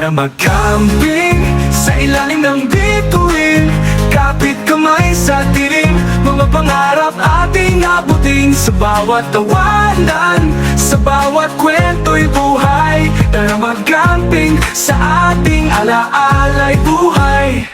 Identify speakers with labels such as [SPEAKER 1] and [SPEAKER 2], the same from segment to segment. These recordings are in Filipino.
[SPEAKER 1] para mag-camping sa ilalim ng bituin. Kapit kamay sa tiling, mga pangarap ating abutin. Sa bawat tawanan, sa bawat kwento'y buhay. Tara mag-camping sa ating alaala'y buhay.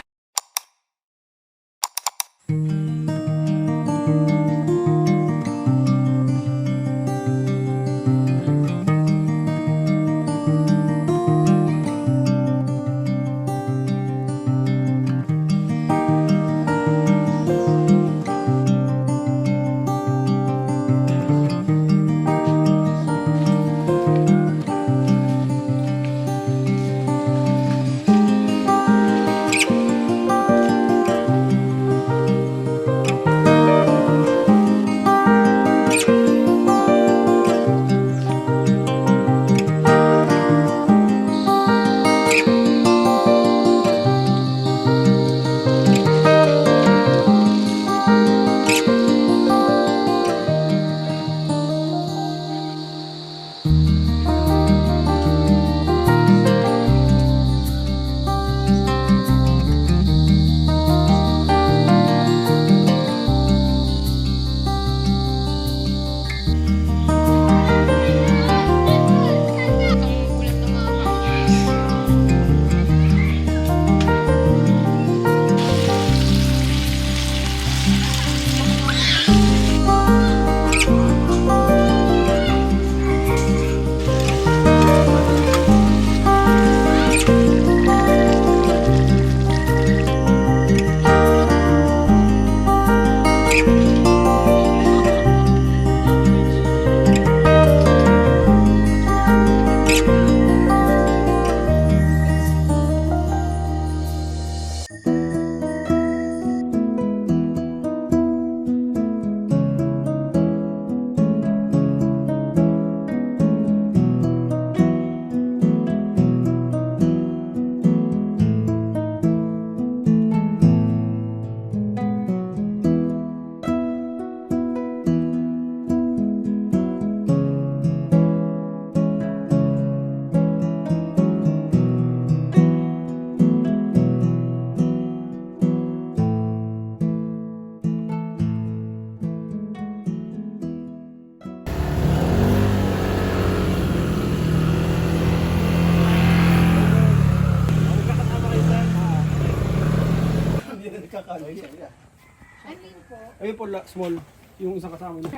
[SPEAKER 2] Ayun po, small. Yung isang kasama niya.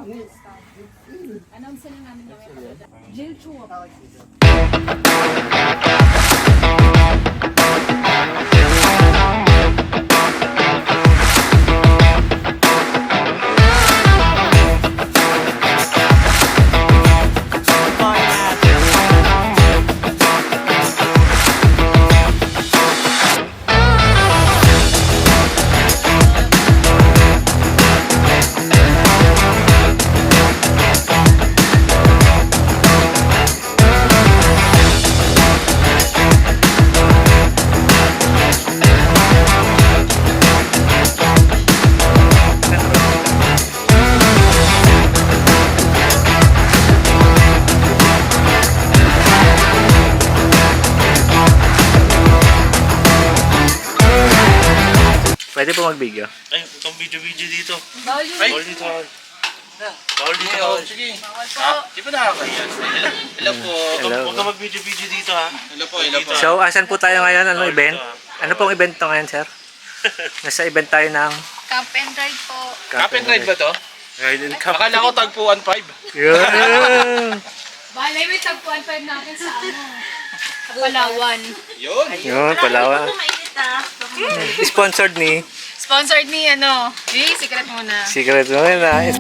[SPEAKER 2] Yes.
[SPEAKER 3] Announce na namin namin. Jill Chua.
[SPEAKER 4] Pwede po mag-video.
[SPEAKER 5] Ay, itong video-video dito.
[SPEAKER 3] Bawal yun.
[SPEAKER 5] Bawal dito. Bawal dito.
[SPEAKER 6] Sige.
[SPEAKER 3] Bawal po.
[SPEAKER 6] Di ba nakakaya? Hello po.
[SPEAKER 4] Hello.
[SPEAKER 5] Huwag ka mag-video-video dito ha.
[SPEAKER 6] Hello po, hello po.
[SPEAKER 4] So, asan po tayo ngayon? Ano event? Ano pong event to ngayon, sir? Nasa event tayo ng...
[SPEAKER 3] Camp and ride po.
[SPEAKER 6] Cap and ride ba to?
[SPEAKER 5] Ride and camp.
[SPEAKER 6] Akala ko tagpuan 5.
[SPEAKER 4] Yun!
[SPEAKER 3] Bale, may tagpuan 5 natin sa ano. Sa Palawan.
[SPEAKER 6] Yun.
[SPEAKER 4] Yun, Palawan. Sponsored ni...
[SPEAKER 3] Sponsored ni ano. Secret muna.
[SPEAKER 4] Secret mo na.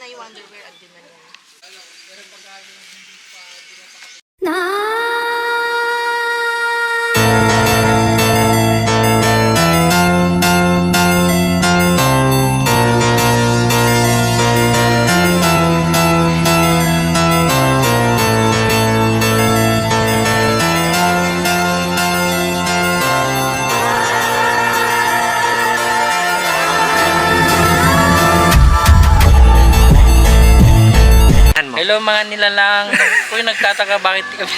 [SPEAKER 7] na yung underwear andun na yan.
[SPEAKER 4] Ano mo?
[SPEAKER 6] Hello mga nilalang. Kung nagtataka bakit kami...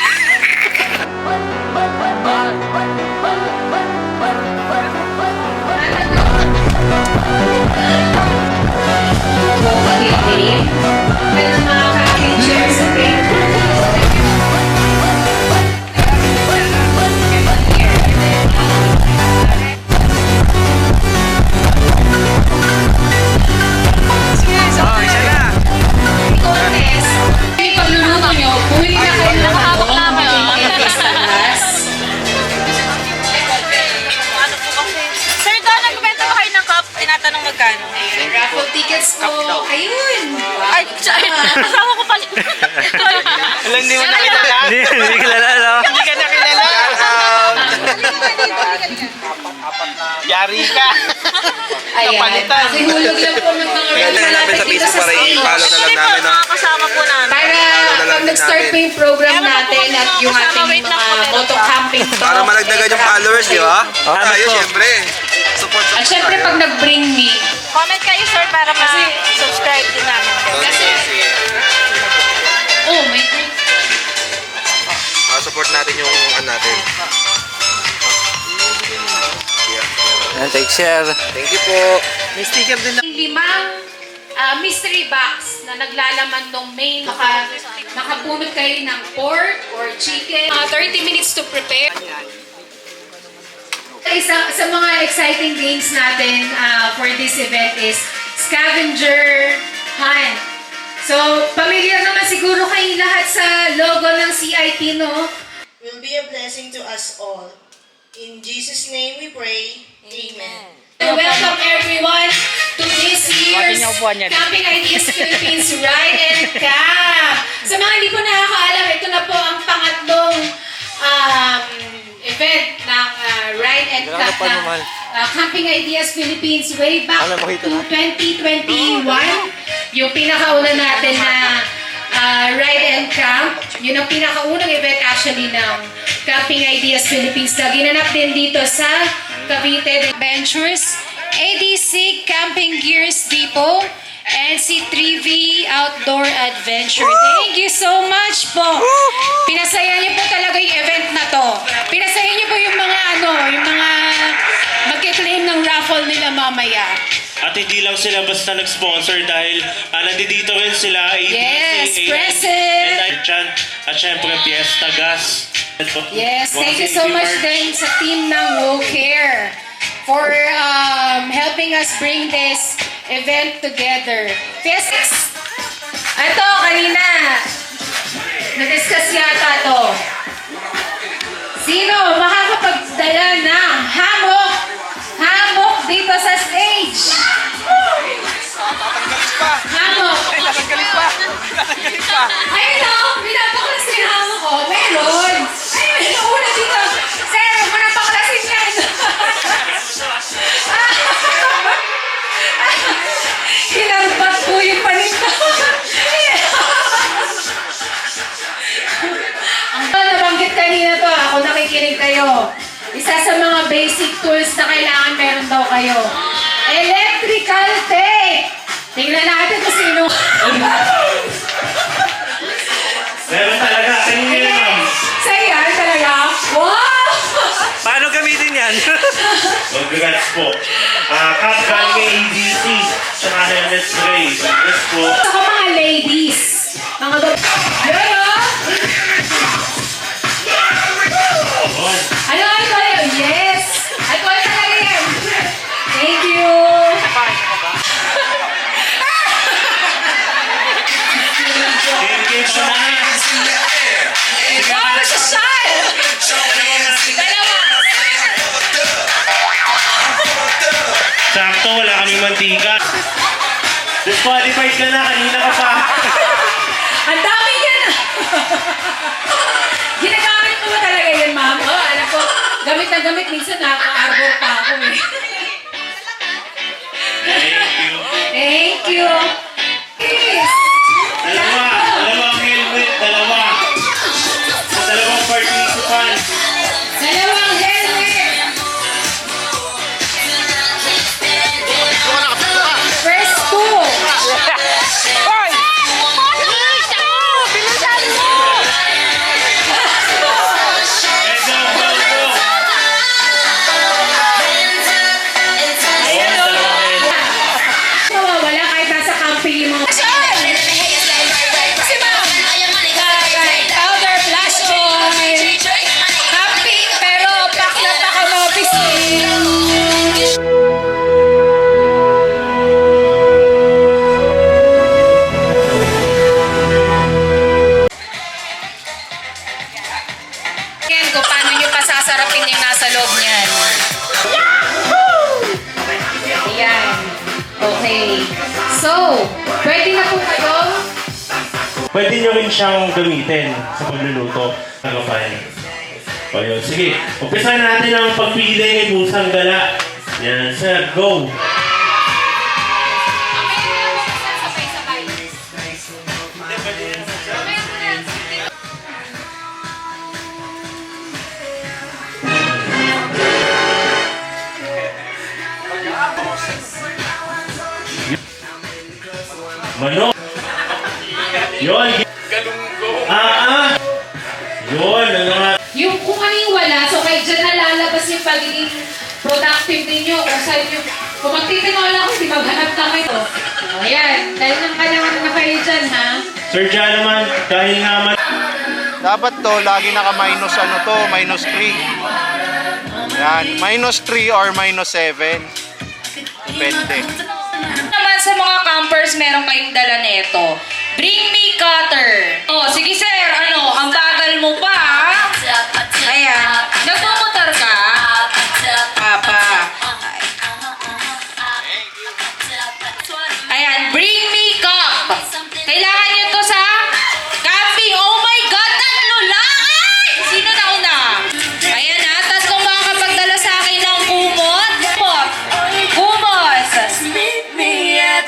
[SPEAKER 4] Oh, isa na!
[SPEAKER 3] Yung pagluluto nyo, bumili na kayo ng habak namin.
[SPEAKER 7] Sir, doon nagbenta ba kayo ng cup? Tinatanong magkano?
[SPEAKER 3] Raffle tickets po. Ayun.
[SPEAKER 7] Ay, sorry. Asawa ko pala.
[SPEAKER 6] Alam, hindi mo nakilala.
[SPEAKER 4] Hindi kilala, no?
[SPEAKER 6] Hindi ka nakilala. Yari ka.
[SPEAKER 3] Ayan.
[SPEAKER 6] Kapalitan.
[SPEAKER 3] Kasi hulog lang po ng mga
[SPEAKER 8] Kaya lang namin sa Facebook para i-follow na lang namin, no?
[SPEAKER 7] Mga kasama po namin.
[SPEAKER 3] Para pag nag-start po yung program natin at yung ating mga moto camping to.
[SPEAKER 8] Para malagdagan yung followers, di ba?
[SPEAKER 4] Ano
[SPEAKER 8] Tayo,
[SPEAKER 4] po?
[SPEAKER 8] syempre. Support
[SPEAKER 3] At syempre pag nag-bring me,
[SPEAKER 7] Comment kayo, sir, para ma-subscribe din namin.
[SPEAKER 3] oh my God.
[SPEAKER 8] Support natin yung ano natin.
[SPEAKER 4] Ayan, take share.
[SPEAKER 8] Thank you po.
[SPEAKER 6] May sticker din na.
[SPEAKER 3] Limang mystery box na naglalaman ng main. Makabunot kayo ng pork or chicken. 30 minutes to prepare. Isa sa mga exciting games natin for this event is scavenger hunt. So, pamilyar naman siguro kayong lahat sa logo ng CIT, no?
[SPEAKER 9] Will be a blessing to us all. In Jesus' name we pray. Amen.
[SPEAKER 3] Welcome everyone to this year's
[SPEAKER 6] niya upuan yan.
[SPEAKER 3] Camping Ideas Philippines Ride and Camp. Sa mga hindi po nakakaalam, ito na po ang pangatlong event ng Ride and Camp ng Camping Ideas Philippines way back to 2021. Yung pinakauna natin na Ride and Camp. Yun ang pinakaunang event actually ng Camping Ideas Philippines na ginanap din dito sa Cavite Adventures, ADC Camping Gears Depot, and si 3V Outdoor Adventure. Thank you so much po. Pinasaya niyo po talaga yung event na to. Pinasaya niyo po yung mga yung mga magkiklaim ng raffle nila mamaya.
[SPEAKER 5] At hindi lang sila basta nag-sponsor dahil nandito rin sila ADC,
[SPEAKER 3] Yes,
[SPEAKER 5] AN,
[SPEAKER 3] present.
[SPEAKER 5] and Archan, at syempre Fiesta Gas.
[SPEAKER 3] Yes, thank you so much din sa team ng WoCare for helping us bring this event together. Yes. Ito, kanina, na-discuss yata to. Sino makakapagdala ng hammock dito sa stage? Hammock. Ayun o, pinapaklas ko yung hammock ko. Meron. Ayun, yung una dito. Sir, huwag mo na paklasin yan. Kinarbat po yung paninda. Nabanggit kanina to, ako nakikinig kayo. Isa sa mga basic tools na kailangan meron daw kayo. Electrical tape. Tingnan natin kung sino.
[SPEAKER 5] Meron talaga, kanina yun, ma'am.
[SPEAKER 3] Sa'yo yan talaga? Wow!
[SPEAKER 4] Paano gamitin yan?
[SPEAKER 5] Congrats po. Cap galing ADC, tsaka helmet spray. Yes po.
[SPEAKER 3] Saka mga ladies. Mga Yan o! Ano, alcohol? Yes! Alcohol talaga yan. Thank you!
[SPEAKER 5] Game na.
[SPEAKER 3] Wow, masyashal! Dalawa!
[SPEAKER 5] Sakto, wala kaming mantika. Disqualified ka na, kanina ka pa.
[SPEAKER 3] Ang dami yan! Ginagamit ko ba talaga yun, ma'am? Oh, alam ko, gamit na gamit. Minsan nakaka-arbor pa ako eh. Thank you. Yes.
[SPEAKER 5] Dalawang helmet, dalawa. Sa dalawang participants.
[SPEAKER 3] Dalawang helmet. First two.
[SPEAKER 5] And go, go, go. Ayan, dalawang helmet.
[SPEAKER 3] Mawawala kahit nasa camping yung mga... Powder, flash oil. Camping, pero pack na pack ang mga pisngi. Ken, kung paano nyo pasasarapin yung nasa loob niyan. Ayan. Okay. So, pwede na po kayo.
[SPEAKER 5] Pwede nyo rin siyang gamitin sa pagluluto ng kapain. O yun, sige. Umpisahan natin ang pagpili ng pusang gala. Yan, sir. Go! Manok! Yun! Yun! Ano nga?
[SPEAKER 3] Yung kung ano yung wala, so kayo dyan nalalabas yung pagiging productive ninyo. Kung saan yung, kung magtitinola ko, di maghanap na kayo. O yan, dahil nang kailangan na kayo dyan, ha?
[SPEAKER 5] Sir Jan naman, dahil naman
[SPEAKER 6] Dapat to, lagi naka-minus ano to, minus 3. Yan, minus 3 or minus 7. Depende.
[SPEAKER 7] Naman sa mga campers, meron kayong dala neto. Bring me cutter. Oh, sige sir, ano, ang bagal mo pa. Ayan, nagmumotor ka? Papa. Ayan, bring me cup. Kailangan nyo to sa camping. Oh my God, tatlo lang! Ay! Sino na una? Ayan ha, tatlong makakapagdala sa akin ng kumot. Kumot.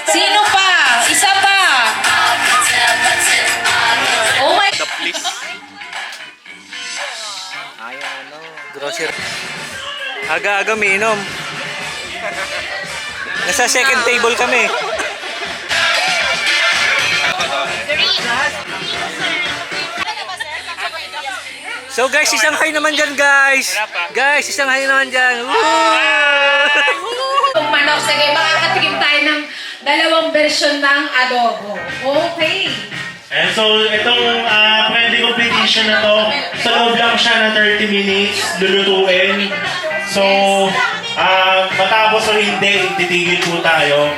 [SPEAKER 7] Sino pa? Isa pa. Oh my God.
[SPEAKER 4] Grocery. Aga-aga miinom. Nasa second table kami. So guys, isang hi naman dyan guys. Guys, isang hi naman dyan.
[SPEAKER 3] Kung manok, sige, makakatikim tayo ng dalawang version ng adobo. Okay.
[SPEAKER 5] And so, itong friendly competition na to, sa loob lang siya na 30 minutes, lulutuin. So, matapos o hindi, titigil po tayo.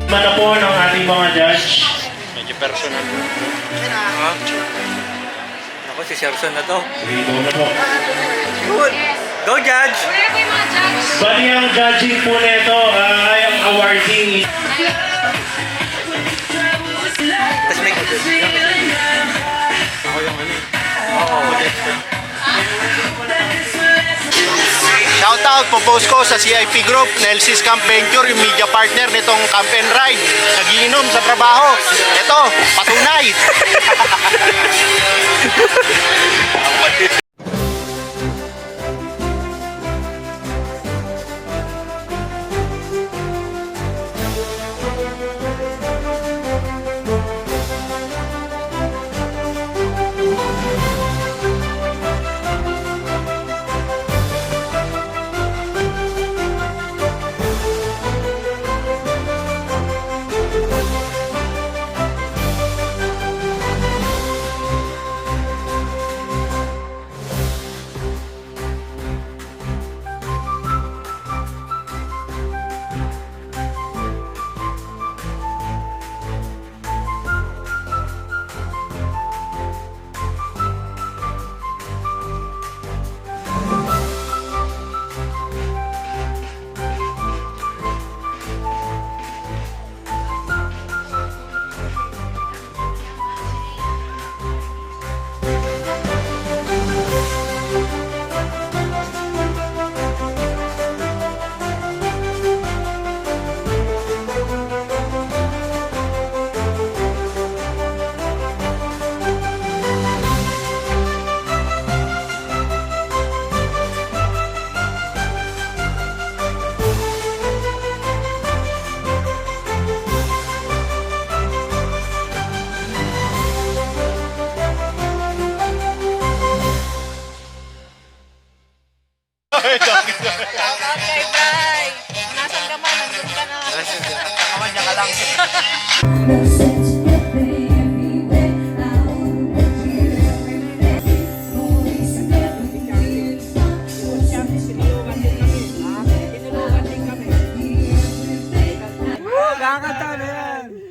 [SPEAKER 5] Mana po ng ating mga judge.
[SPEAKER 6] Medyo personal.
[SPEAKER 4] Ako, si Sherson na to.
[SPEAKER 5] Dito na po.
[SPEAKER 4] Good. Go, Judge!
[SPEAKER 5] Bali ang judging po nito ay ang awarding.
[SPEAKER 4] Tapos may...
[SPEAKER 6] Ako yung ano.
[SPEAKER 4] Oo.
[SPEAKER 6] Shoutout, popost ko sa CIP Group, Nelsys Camp Venture, yung media partner nitong Camp and Ride. Nagiinom sa trabaho. Ito, patunay.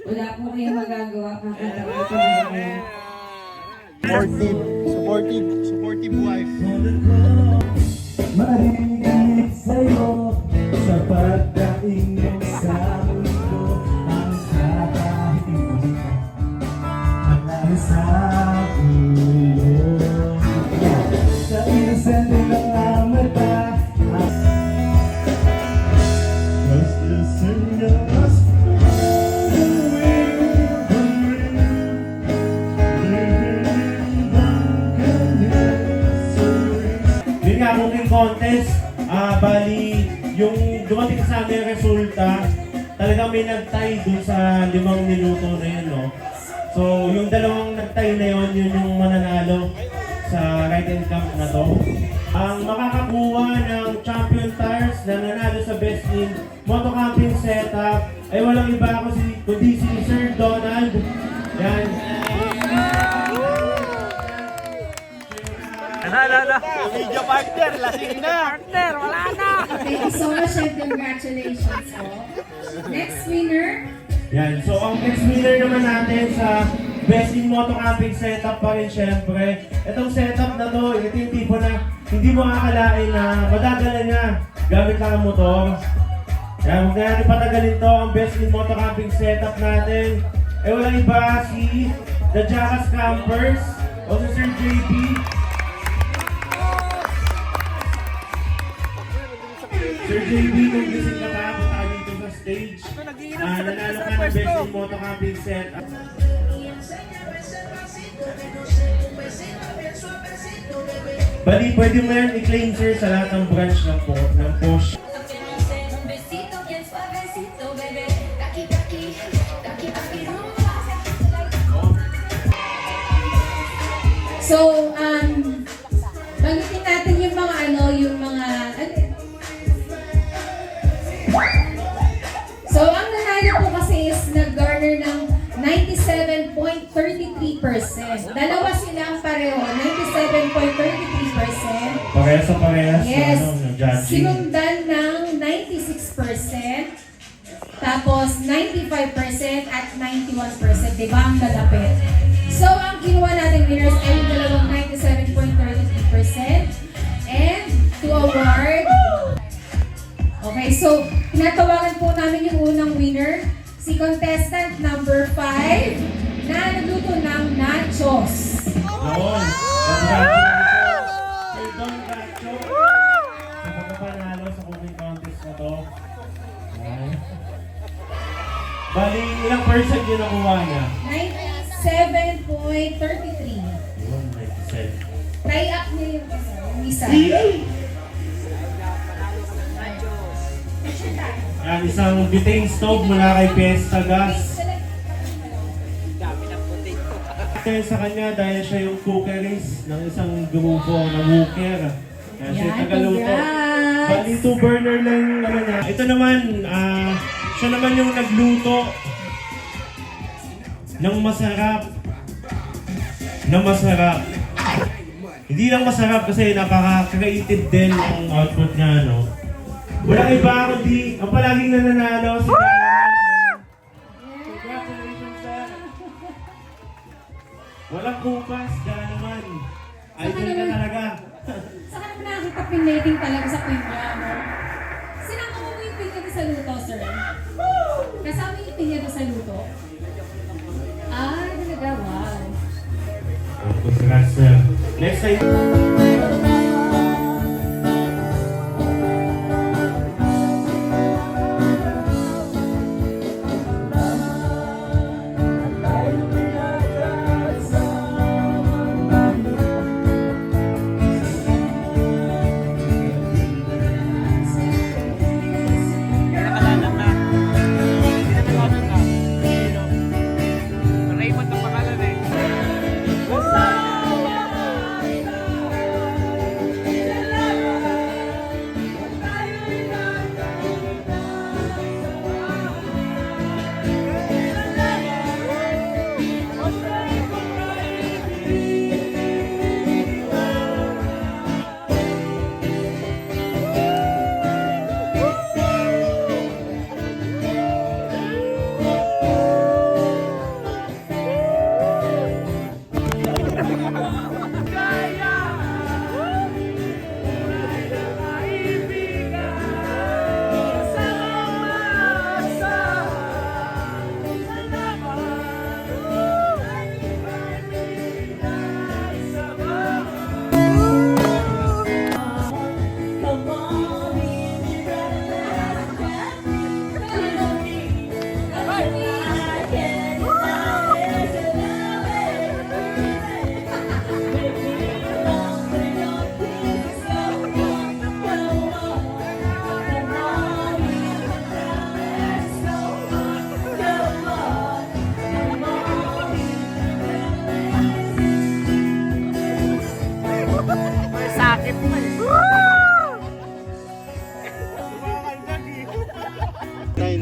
[SPEAKER 7] Wala po kayong magagawa kakatawa.
[SPEAKER 6] Supportive wife.
[SPEAKER 1] Maringat sa'yo sa pagdating sa mundo ang kakahitin at sa ulo sa isang ng mata basta sa'yo
[SPEAKER 5] Yun nga, cooking contest, bali, yung dumating sa amin resulta, talagang may nagtay dun sa 5 minuto na yun, no? So, yung dalawang nagtay na yun, yun yung mananalo sa ride and camp na to. Ang makakakuha ng champion tires na nanalo sa best in moto camping setup ay walang iba kundi si Sir Donald. Yan.
[SPEAKER 6] Media partner, lasing na.
[SPEAKER 3] Thank you so much and congratulations po. Next winner.
[SPEAKER 5] Yan. So, ang next winner naman natin sa Best in Moto Camping setup pa rin syempre. Itong setup na to, ito yung tipo na hindi mo akalain na madadala niya gamit lang ang motor. Yan, huwag na natin patagalin to. Ang Best in Moto Camping setup natin ay walang iba si The Jackass Campers o si Sir JP. Sir JP, kung gising ka pa, punta ka dito sa stage. Nanalo ka ng Best in Moto Camping setup. Bali, pwede mo yan i-claim sir sa lahat ng branch ng Posh.
[SPEAKER 3] So, banggitin natin yung mga So, ang nanalo po kasi is nag-garner ng 97.33%. Dalawa silang pareho, 97.33%.
[SPEAKER 5] Parehas sa parehas.
[SPEAKER 3] Yes.
[SPEAKER 5] Ng judging.
[SPEAKER 3] Sinundan ng 96%. Tapos 9% 95% at 91%. Diba ang lalapit? So, ang kinuha natin winners ay yung dalawang 97.33% and to award. Okay, so tinatawagan po namin yung unang winner, si contestant number 5 na nagluto ng nachos.
[SPEAKER 5] Noon. Congratulations. Sir Don Gacho. Sa pagkapanalo sa cooking contest na to. Ayan. Bali, ilang percent yun nakuha niya?
[SPEAKER 3] 97.33.
[SPEAKER 5] Yun, 97.
[SPEAKER 3] Tie up niya yung isa.
[SPEAKER 5] Yan, isang butane stove mula kay Fiesta Gas. Dahil sa kanya, dahil siya yung cookeries ng isang grupo na hooker. Kaya siya yung
[SPEAKER 3] Yan,
[SPEAKER 5] tagaluto.
[SPEAKER 3] congrats!
[SPEAKER 5] Bali, 2 burner lang yung ano niya. Ito naman, siya naman yung nagluto ng masarap. Hindi lang masarap kasi napaka-creative din ang output niya, no? Wala iba kundi ang palaging nananalo si Galaman. Congratulations, sir. Walang kupas, Galaman. Idol ka talaga.
[SPEAKER 3] Saka naman nakakita pinlating talaga sa pinya, no? Sinama mo yung pinya doon sa luto, sir? Kasama yung pinya doon sa luto? Ah, talaga, wow.
[SPEAKER 5] Congrats, sir. Next time.
[SPEAKER 4] Raymond ang pangalan eh.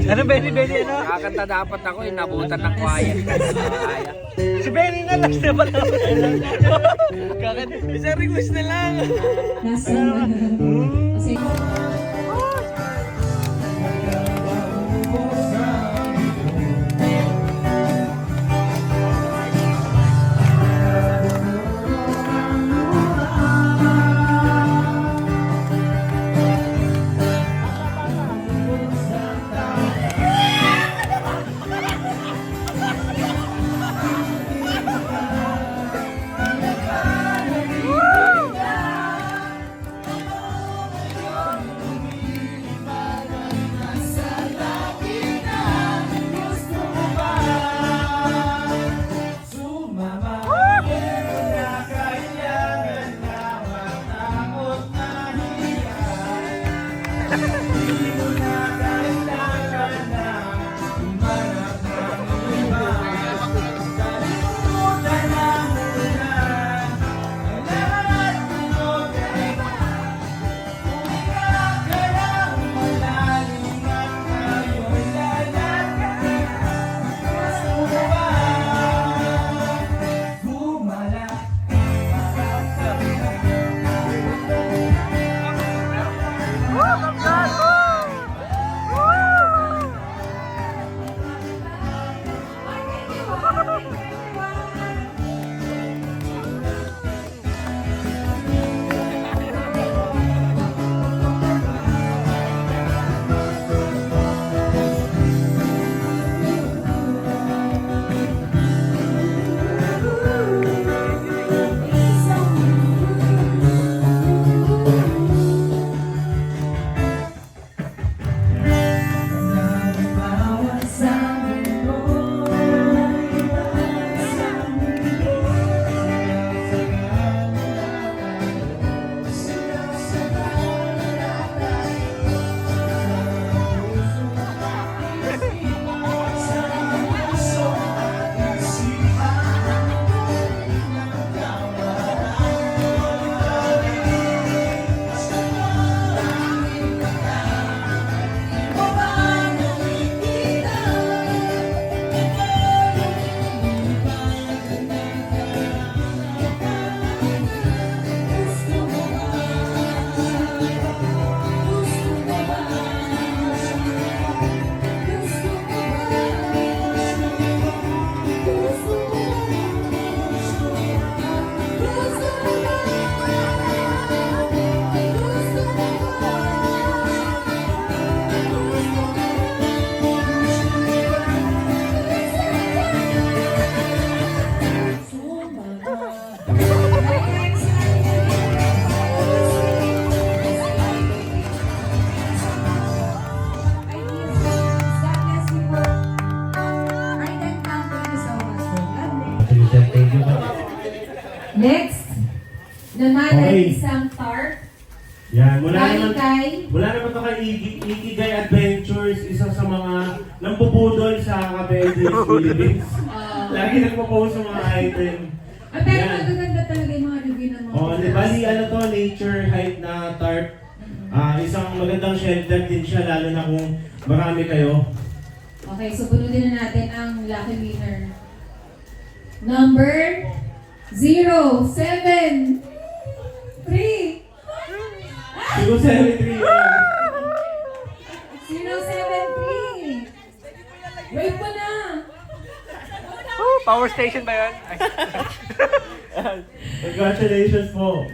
[SPEAKER 4] Ano Benny, ano? Kakanta dapat ako, inabutan ng quiet. Si Benny na lang na pala. Kakanta, isang request na lang.
[SPEAKER 3] Kasi, Next naman ay
[SPEAKER 5] Okay.
[SPEAKER 3] isang tarp.
[SPEAKER 5] Yan,
[SPEAKER 3] Galing kay
[SPEAKER 5] mula naman to kay Ikigay Adventures, isa sa mga nampupudol sa Cabedes Philippines. Lagi nagpo-post ng mga item.
[SPEAKER 3] pero
[SPEAKER 5] Yan.
[SPEAKER 3] magaganda talaga yung mga review ng mga
[SPEAKER 5] Oh, di bali ano to, nature height na tarp. Isang magandang shelter din siya, lalo na kung marami kayo.
[SPEAKER 3] Okay, so bunodin na natin ang lucky winner. Number 073.
[SPEAKER 5] 073 yan.
[SPEAKER 3] 073. Wait pa na.
[SPEAKER 4] Power station ba yun? Ay.
[SPEAKER 5] Congratulations po.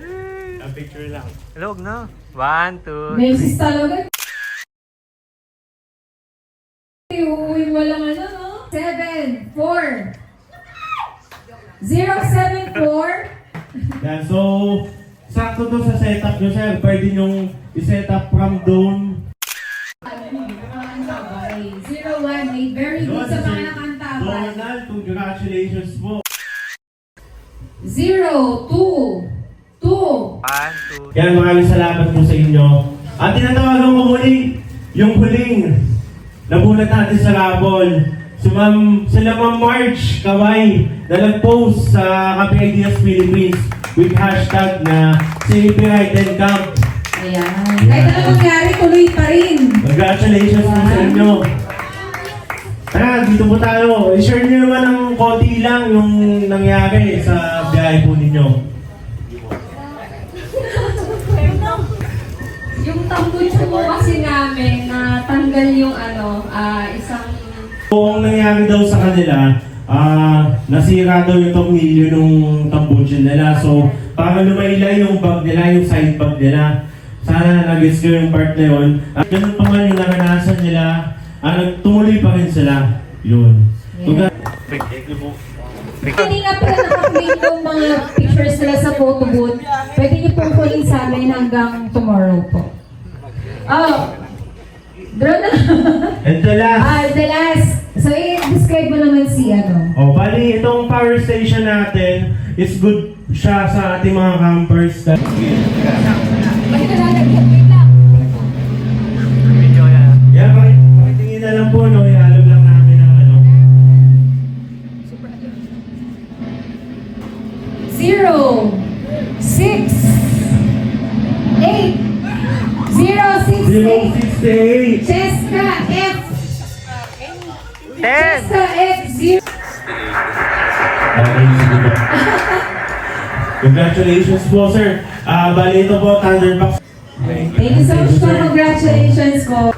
[SPEAKER 5] A picture lang.
[SPEAKER 4] Hello, no? 1, 2,
[SPEAKER 3] Beses talaga. Uuwing walang ano, no? 7, 4. 074.
[SPEAKER 5] Yan, so sakto to sa setup nyo, sir. Pwede nyong i-setup from dome.
[SPEAKER 3] 018. Very good sa mga nakantaban.
[SPEAKER 5] Donald, congratulations po.
[SPEAKER 3] 022.
[SPEAKER 4] 1, 2.
[SPEAKER 5] Yan, maraming salamat po sa inyo. At tinatawagan ko muli yung huling nabunat natin sa Rabol. Sila Ma'am March Kaway na nag-post sa Cafe Ideas Philippines with hashtag na Save Right and Camp.
[SPEAKER 3] Ayan. Kahit ano mangyari, tuloy pa rin.
[SPEAKER 5] Congratulations po sa inyo. Tara, dito po tayo. I-share nyo naman ng konti lang yung nangyari sa biyahe po ninyo.
[SPEAKER 3] Yung tambucho po kasi namin na tanggal yung isang
[SPEAKER 5] Kung nangyari daw sa kanila, nasira daw yung tornilyo nung tambucho nila. So, para lumaylay yung bag nila, yung side bag nila. Sana nag-gets ko yung part na yun. At ganun pa man yung naranasan nila, tumuloy pa rin sila. Yun. Thank you po.
[SPEAKER 3] kanina pa naka-print yung mga pictures nila sa photo booth. Pwede niyo pong kunin sa amin hanggang tomorrow po. Oh, draw na.
[SPEAKER 5] And the last.
[SPEAKER 3] The last. So, i-describe mo naman si
[SPEAKER 5] Oh, bali, itong power station natin is good siya sa ating mga campers.
[SPEAKER 4] Video yan.
[SPEAKER 5] Yan, pakitingin na lang po, no? Ihalog lang namin ang
[SPEAKER 3] 0, 6, 8, 068.
[SPEAKER 5] 068.
[SPEAKER 3] Cheska F.
[SPEAKER 4] 10!
[SPEAKER 3] Cheska F 0.
[SPEAKER 5] Okay, sige po. Congratulations po, sir. Bali, ito po, Thunderbox.
[SPEAKER 3] Thank you so much po. Congratulations po.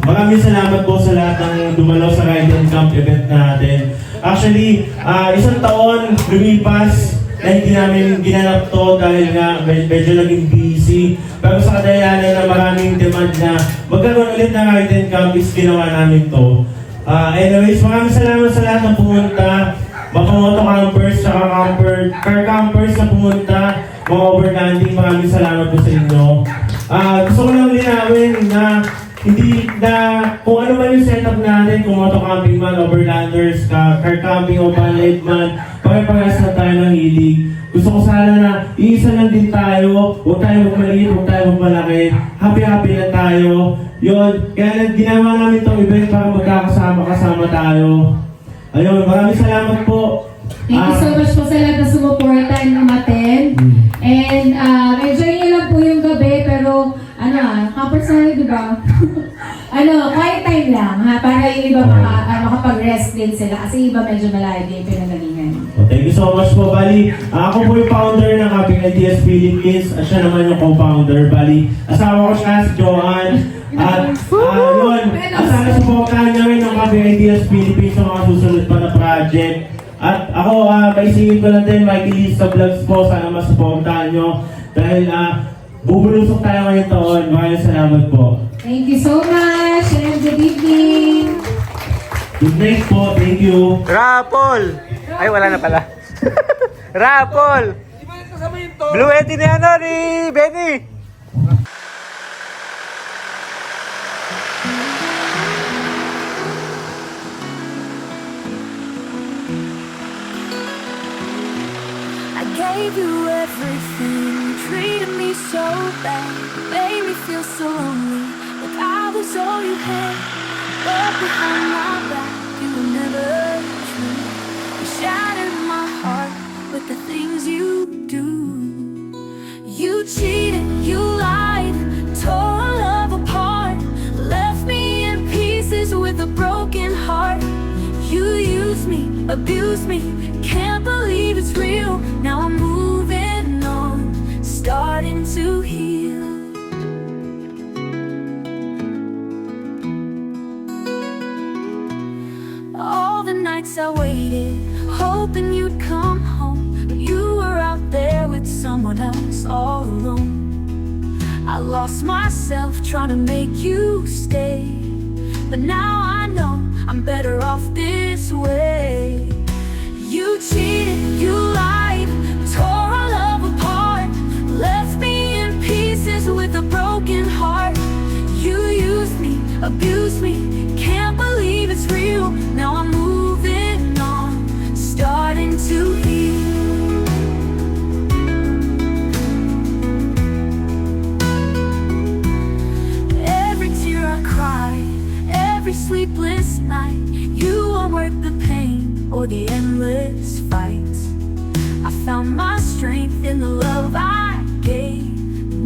[SPEAKER 5] Maraming salamat po sa lahat ng dumalaw sa Ride and Camp event natin. Actually, isang taon lumipas na hindi namin ginanap to dahil nga medyo naging busy. Pero sa kadayanan na maraming demand na magkaroon ulit ng Ride and Camp is ginawa namin to. Anyways, maraming salamat sa lahat ng pumunta. Mga moto campers, saka car campers na pumunta. Mga overlanding, maraming salamat po sa inyo. Gusto ko lang linawin na hindi na kung ano man yung setup natin, kung auto camping man, overlanders, car camping o panlight man, pare-parehas na tayo ng hilig. Gusto ko sana na iisa lang din tayo, huwag tayo magmaliit, huwag tayo magmalaki, happy-happy lang tayo. Yun, kaya ginawa namin itong event para magkakasama-kasama tayo. Ayun, maraming salamat po.
[SPEAKER 3] Thank you so much po sa lahat na sumuporta and umattend. And enjoy niyo lang po yung gabi, pero campers na di ba? Quiet time lang, ha? Para yung iba makapag-rest din sila. Kasi iba medyo malayo din yung pinagalingan.
[SPEAKER 5] Thank you so much po, Bali. Ako po yung founder ng Cafe Ideas Philippines at siya naman yung co-founder, Bali. Asawa ko siya, si Joanne. At yun, sana supportahan niyo rin ng Cafe Ideas Philippines sa mga susunod pa na project. At ako, paisingin ko lang din, Mikey Lisa Vlogs po, sana masuportahan nyo. Dahil bubulusok tayo ngayong taon. Maraming salamat po.
[SPEAKER 3] Thank you so much and good evening.
[SPEAKER 5] Good night po, thank you.
[SPEAKER 4] Rapol! Ay, wala na pala. Rapol! Blue Eddie ni ni Benny!
[SPEAKER 10] I gave gave you everything, treated me so bad, made me feel so lonely, like I was all you had. But behind my back, you were never true. You shattered my heart with the things you do. You cheated, you lied, tore our love apart, left me in pieces with a broken heart. You used me, abused me, can't believe it's real. Now I'm moving on, starting to heal. All the nights I waited, hoping you'd come home, but you were out there with someone else all alone. I lost myself trying to make you stay, but now I know I'm better off this way. You cheated, you lied, tore our love apart, left me in pieces with a broken heart. You used me, abused me, can't believe it's real. Now I'm moving on, starting to heal. Every tear I cried, every sleepless night, you were worth the pain or the endless fights. I found my strength in the love I gave.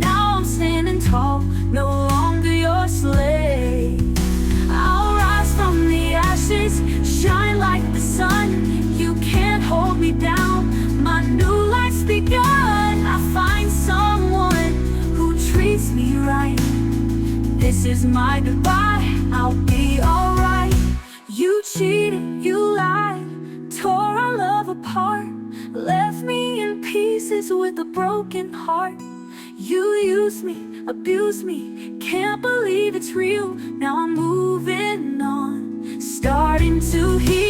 [SPEAKER 10] Now I'm standing tall, no longer your slave. I'll rise from the ashes, shine like the sun. You can't hold me down, my new life's begun. I find someone who treats me right. This is my goodbye, I'll be alright. You cheated, you lied, tore our love apart, left me in pieces with a broken heart. You used me, abused me, can't believe it's real. Now I'm moving on, starting to heal.